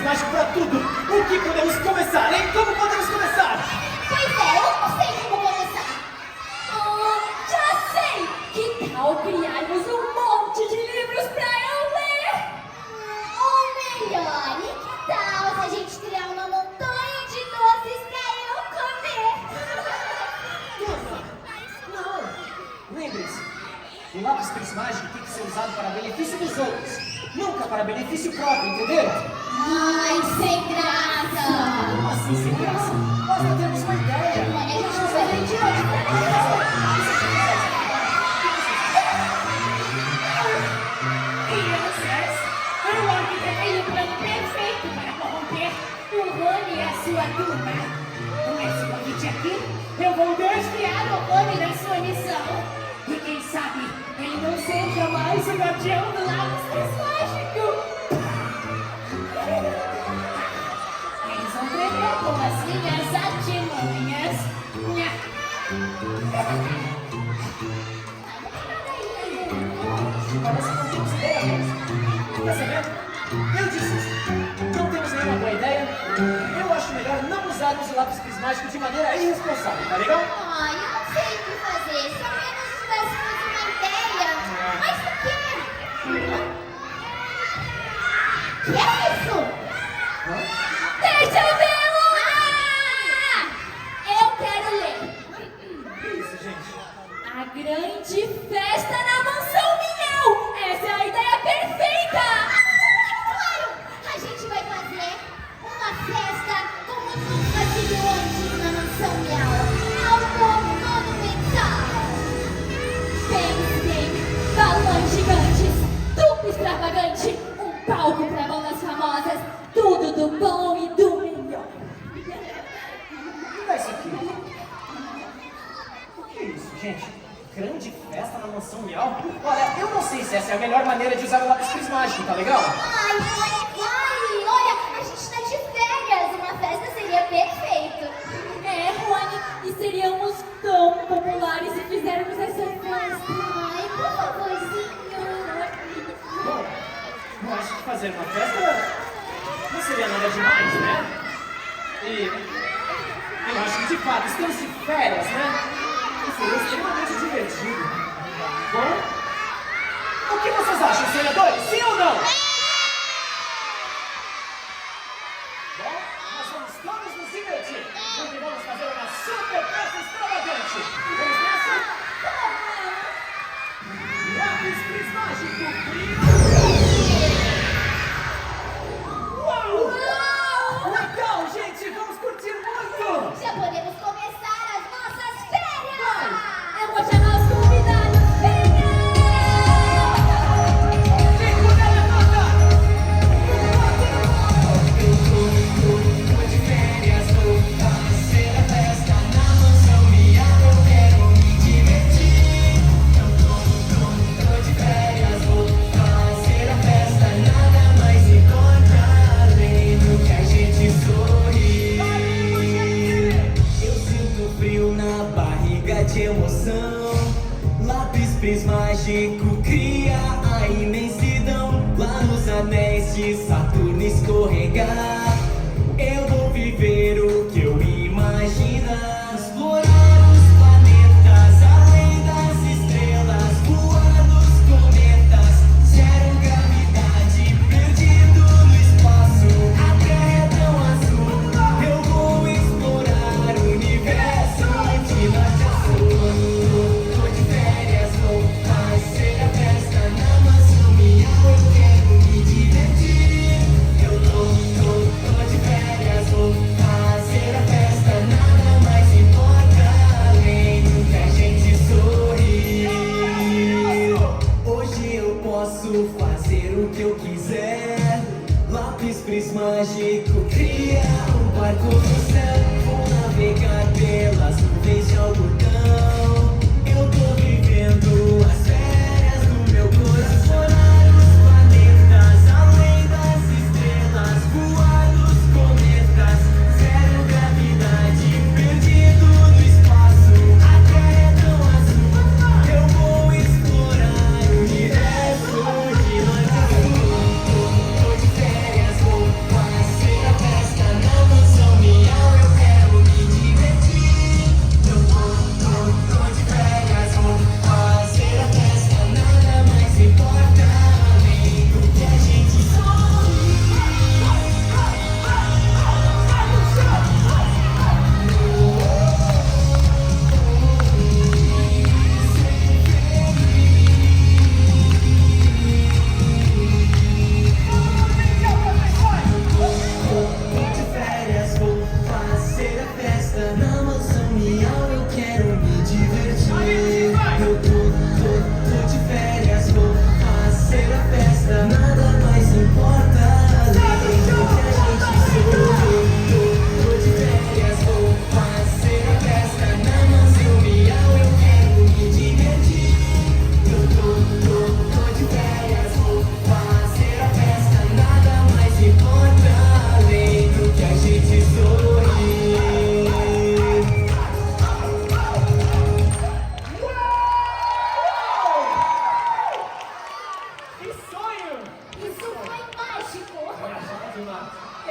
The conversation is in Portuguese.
mágico pra tudo. O que podemos começar, hein? Como podemos começar? Pois é, eu não sei como começar. Já sei! Que tal criarmos um monte de livros pra eu ler? Ou melhor, e que tal se a gente criar uma montanha de doces pra eu comer? Turma, não. Lembre-se, o lápis prismático tem que ser usado para benefício dos outros, nunca para benefício próprio, entendeu? Ai, sem graça. Como assim sem graça? Nós não temos uma ideia. Olha, a gente não vai ler de hoje. Crianças, eu organizei o plano perfeito para corromper o Rony e a sua turma. Com esse convite aqui, eu vou desviar o Rony da sua missão. E quem sabe ele não seja mais o guardião do lápis mágico. Eles vão tremer com as minhas artimanhas. Parece que não temos ideia mesmo. Tá sabendo? Eu desisto. Não temos nenhuma boa ideia. Eu acho melhor não usarmos o lápis prismático de maneira irresponsável, tá legal? Ai, eu não sei o que fazer. Se ao menos tivéssemos uma ideia. Mas o quê? Que é isso? Deixa eu ver! Eu quero ler. Que isso, gente? A grande festa na mansão Miau! Essa é a ideia perfeita! Claro! A gente vai fazer uma festa como nunca se viu antes na mansão Miau. Algo monumental. Pensem, balões gigantes, tubo extravagante, um palco pra bandas famosas, tudo do bom e do melhor. O que é isso aqui? O que é isso, gente? Grande festa na mansão Miau? Olha, eu não sei se essa é a melhor maneira de usar o lápis prismático, tá legal? Ai, olha, a gente tá de férias. Uma festa seria perfeito. É, Rony, e seríamos tão populares se fizermos essa festa. Ai, por favorzinho. Bom, eu acho que fazer uma festa não seria nada demais, né? E eu acho que de fato estamos de férias, né? E seria extremamente divertido. Bom, o que vocês acham, sonhadores? Sim ou não? Bom, nós vamos todos nos divertir. Porque vamos fazer uma super festa extravagante. Vamos nessa? Lápis prismático, Uau! Legal, gente! Vamos curtir muito! Já podemos começar as nossas férias. Eu vou chamar os convidados, venha! Vem com ela, nota! Eu tô de férias, vou fazer a festa na mansão Miau. Eu quero me divertir. Eu tô de férias, vou fazer a festa. Nada mais importa além do que a gente sorrir. Eu sinto frio na barriga de emoção. Lápis prismático cria a imensidão. Lá nos anéis de Saturno escorregar. Eu vou viver o que eu imaginar. Explorar os planetas além das estrelas. Voar nos cometas. Zero gravidade, perdido no espaço. A terra é tão azul. Eu vou explorar o universo de norte a sul. Tô de férias, vou fazer a festa na mansão Miau. Eu quero me divertir. Eu tô de férias, vou fazer a festa. Nada mais importa além do que a gente sorrir. Hoje eu posso fazer o que eu quiser. Lápis prismático cria um barco no céu. Vou navegar pelas nuvens de algodão. Eu tô vivendo as férias do meu coração. Explorar os planetas além das estrelas. Voar nos cometas. Zero gravidade, perdido no espaço. A terra é tão azul. Eu vou explorar o universo de norte a sul. Tô de férias, vou fazer sonho! Isso foi mágico! Olha só, demais.